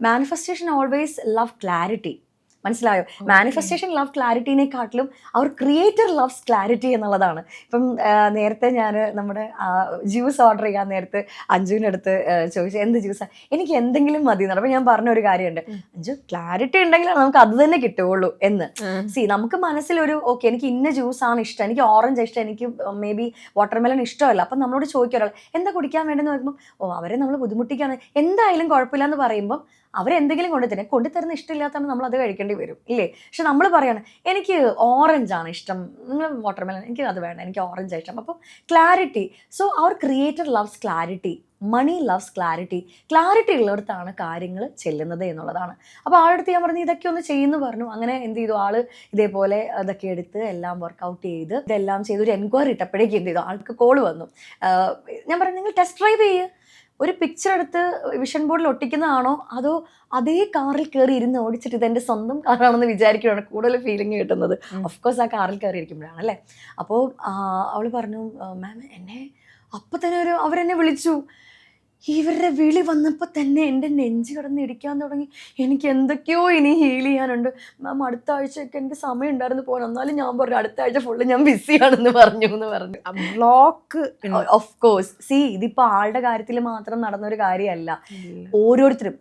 Manifestation always love clarity. മനസ്സിലായോ? Manifestation love ക്ലാരിറ്റിനെക്കാട്ടിലും our creator loves clarity എന്നുള്ളതാണ്. ഇപ്പം നേരത്തെ ഞാൻ നമ്മുടെ ജ്യൂസ് ഓർഡർ ചെയ്യാൻ നേരത്ത് അഞ്ജുവിൻ്റെ അടുത്ത് ചോദിച്ചു എന്ത് ജ്യൂസാണ്, എനിക്ക് എന്തെങ്കിലും മതി എന്ന്. അപ്പം ഞാൻ പറഞ്ഞൊരു കാര്യമുണ്ട്, അഞ്ജു ക്ലാരിറ്റി ഉണ്ടെങ്കിൽ നമുക്ക് അത് തന്നെ കിട്ടുകയുള്ളൂ എന്ന്. നമുക്ക് മനസ്സിലൊരു ഓക്കെ എനിക്ക് ഇന്ന ജ്യൂസാണ് ഇഷ്ടം, എനിക്ക് ഓറഞ്ച് ഇഷ്ടം, എനിക്ക് മേ ബി വാട്ടർമെലൺ ഇഷ്ടമല്ല. അപ്പം നമ്മളോട് ചോദിക്കും ഒരാൾ എന്താ കുടിക്കാൻ വേണ്ടെന്ന് പറയുമ്പോൾ അവരെ നമ്മൾ ബുദ്ധിമുട്ടിക്കുകയാണ്, എന്തായാലും കുഴപ്പമില്ല എന്ന് പറയുമ്പം അവരെന്തെങ്കിലും കൊണ്ടുതരുന്ന ഇഷ്ടമില്ലാത്തതാണ് നമ്മൾ അത് കഴിക്കേണ്ടി വരും ഇല്ലേ. പക്ഷെ നമ്മൾ പറയാണ് എനിക്ക് ഓറഞ്ചാണ് ഇഷ്ടം, നിങ്ങൾ വാട്ടർമെലൺ, എനിക്ക് അത് വേണം, എനിക്ക് ഓറഞ്ച് ഇഷ്ടം. അപ്പോൾ clarity. So our creator loves clarity, money loves clarity. Clarity ഉള്ളിടത്താണ് കാര്യങ്ങൾ ചെല്ലുന്നത് എന്നുള്ളതാണ്. അപ്പോൾ ആളടുത്ത് ഞാൻ പറഞ്ഞു ഇതൊക്കെ ഒന്ന് ചെയ്യുന്നു പറഞ്ഞു. അങ്ങനെ എന്ത് ചെയ്തു, ആള് ഇതേപോലെ ഇതൊക്കെ എടുത്ത് എല്ലാം വർക്കൗട്ട് ചെയ്ത് ഇതെല്ലാം ചെയ്ത് ഒരു എൻക്വയറി ഇട്ടപ്പോഴേക്കും എന്ത് ചെയ്തു, ആൾക്ക് കോൾ വന്നു. ഞാൻ പറഞ്ഞു നിങ്ങൾ ടെസ്റ്റ് ഡ്രൈവ് ചെയ്യുക, ഒരു പിക്ചർ എടുത്ത് വിഷൻ ബോർഡിൽ ഒട്ടിക്കുന്നതാണോ അതോ അതേ കാറിൽ കയറി ഇരുന്ന് ഓടിച്ചിട്ട് ഇതെൻ്റെ സ്വന്തം കാറാണെന്ന് വിചാരിക്കുകയാണ് കൂടുതൽ ഫീലിംഗ് കിട്ടുന്നത്. ഓഫ് കോഴ്സ് ആ കാറിൽ കയറി ഇരിക്കുമ്പോഴാണ് അല്ലേ. അപ്പോൾ അവൾ പറഞ്ഞു മാം എന്നെ അപ്പം തന്നെ അവരെന്നെ വിളിച്ചു. ഇവരുടെ വിളി വന്നപ്പോൾ തന്നെ എൻ്റെ നെഞ്ച് കിടന്ന് ഇടിക്കാൻ തുടങ്ങി. എനിക്ക് എന്തൊക്കെയോ ഇനി ഹീൽ ചെയ്യാനുണ്ട് മാം, അടുത്ത ആഴ്ചയൊക്കെ എനിക്ക് സമയം ഉണ്ടായിരുന്നു പോകണം, എന്നാലും ഞാൻ പറഞ്ഞു അടുത്ത ആഴ്ച ഫുള്ള് ഞാൻ ബിസിയാണെന്ന് പറഞ്ഞു. ബ്ലോക്ക് ഓഫ് കോഴ്സ് ഇതിപ്പോൾ ആളുടെ കാര്യത്തിൽ മാത്രം നടന്നൊരു കാര്യമല്ല. ഓരോരുത്തരും